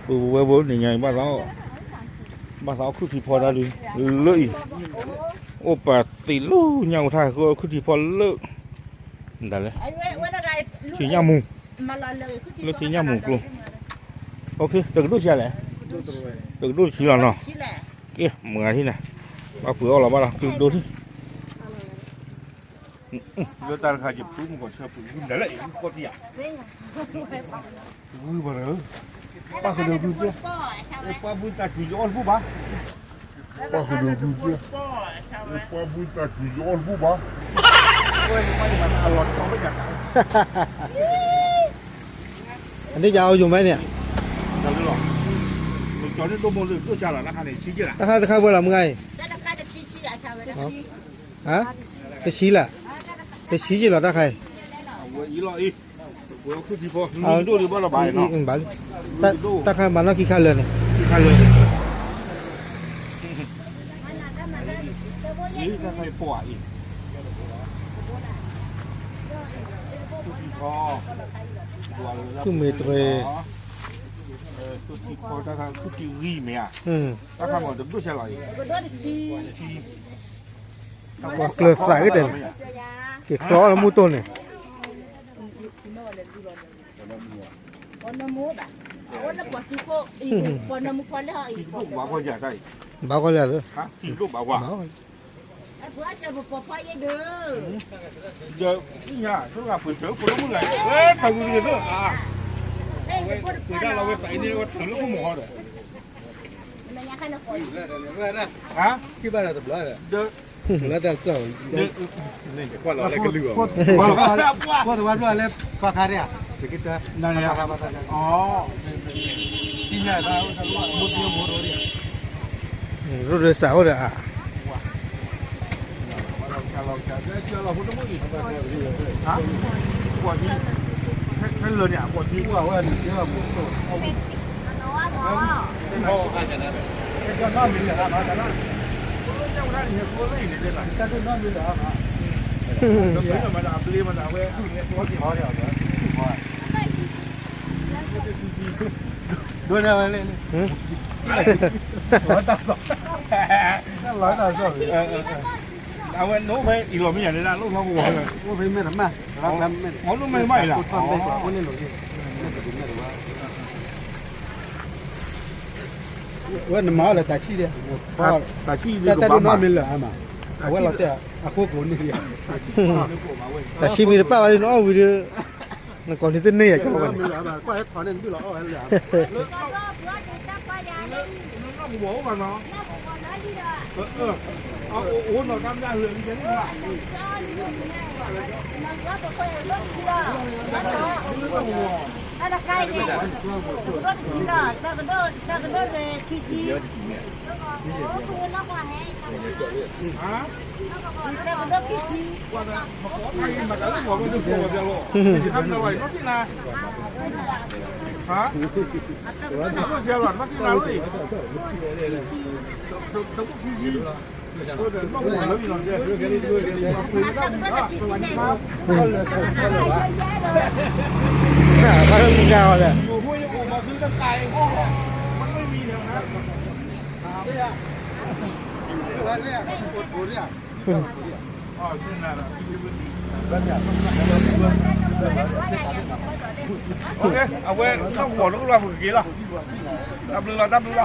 ฟูเว้ยนี่ไงบ้านเราคือที่พอได้เลยโอ้ปะติลูเงาท่าก็คือที่พอเลิกได้เลยที่ย่ามุงแล้วที่ย่ามุงกลุ่มโอเคตึกดูเชียแหละตึกดูเชียเนาะเอ๊ะเหมือนที่ไหนมาเผื่อเราบ้างตึกดูที่เดี๋ยวตาข้าจะพูดมันก่อนเชื่อพูดได้เลยก็ที่อ่ะอุ้ยบ้าเหรอป้าเคยดูดูเจ้าป้าบุญตาจีย้อนผู้บ้าป้าเคยดูดูเจ้าป้าบุญตาจีย้อนผู้บ้าเฮ้ยไม่มันอร่อยต้องไม่อยากอันนี้ยาวอยู่ไหมเนี่ยยาวหรอ你昨天都没有坐下了，那还得骑进来。ราคาเท่าไหร่มึงไงฮะไปชี้แหละไปชี้จีหรอตาใคร我一了一，我要去地方，你都得把它摆上。บ้านตาใครบ้านเรากี่คันเลยเนี่ย看เลยนี่ถ้าใครปวดอีกคือเมตรทุกทีพอถ้าทางทุกทีรีไหมอ่ะถ้าทำหมดจะดูเฉลยว่าเกลือใส่ก็เด่นเกลือคล้อแล้วมูต้นเนี่ยบ้าก็อยากได้บ้าก็เลยฮะกินลูกบ้าว่าเดี๋ยวนี่ไงทุกอย่างเปิดเผยคนละเมื่อไหร่ทำกูดีด้วยเปิดได้เราไปใส่นี่ก็ถึงแล้วก็หมอเลยฮะที่บ้านเราตบล้อเลยเดี๋ยวแล้วแต่เจ้านี่ว่าเราอะไรกันเหลือพวกตัววันด้วยเล็บฟ้าคาเนี่ยเด็กกินตัวนั่นเนี่ยอ๋อที่นี่เรามุดเดียวมุดโดรยถโดยสารเลยอ่ะเราพูดต้องมีฮะกว่าที่ให้เลยเนี่ยกว่าที่ว่าเดี๋ยวมุดตัวพ่อข้าจะนั่นก็นอนมีเหรอครับแต่นั่นเจ้าหน้าที่เขาเลยเนี่ยเลยแต่นอนมีเหรอครับต้องมีมาด่าตีมาด่าเว้ยผู้หญิงตัวที่เขาเดียวเนี่ยด้วยนะเลย100 ต่อ 2เอาไว้นู้นไปอีกหล่อไม่อย่างนี้นะลูกเขาหัวเลยว่าเป็นไม่ทำมารับทำไม่อ๋อลูกไม่ล่ะพูดความเป็นกว่าคนนี้หนูที่ไม่ตัดสินไม่หรือว่าน้ำมันอะไรแต่ชี้เดียวแต่ที่แต่ดูน้ำมันเหรอฮะมาว่าเราแต่อาโคกุนนี่แต่ชี้มีหรือเปล่าอะไรน้องวิดีโอนั่นก่อนที่จะเนี่ยก็มันมีเหรอมาก็ให้ถอนเงินพี่หรอเอาให้เหลือหัวกันเนาะเอาโอ้เราทำได้เลยยังไง那开的，我都知道，那个都是飞机。啊？那个都飞机。我的，我开嘛，但是我们就做不了了。你看到了，那是哪？啊？那不行了，那是哪里？都不飞机。我的，那我那边呢？เขาต้องกินยาวเลยอยู่ห้วยโอ่งมาซื้อตั้งไก่โอ้มันไม่มีแถวนั้นวันแรกปวดเนี่ยอ๋อขึ้นนั่นแหละโอเคเอาไว้ต้องหัวต้องรอฝึกกี่ละดับเรือ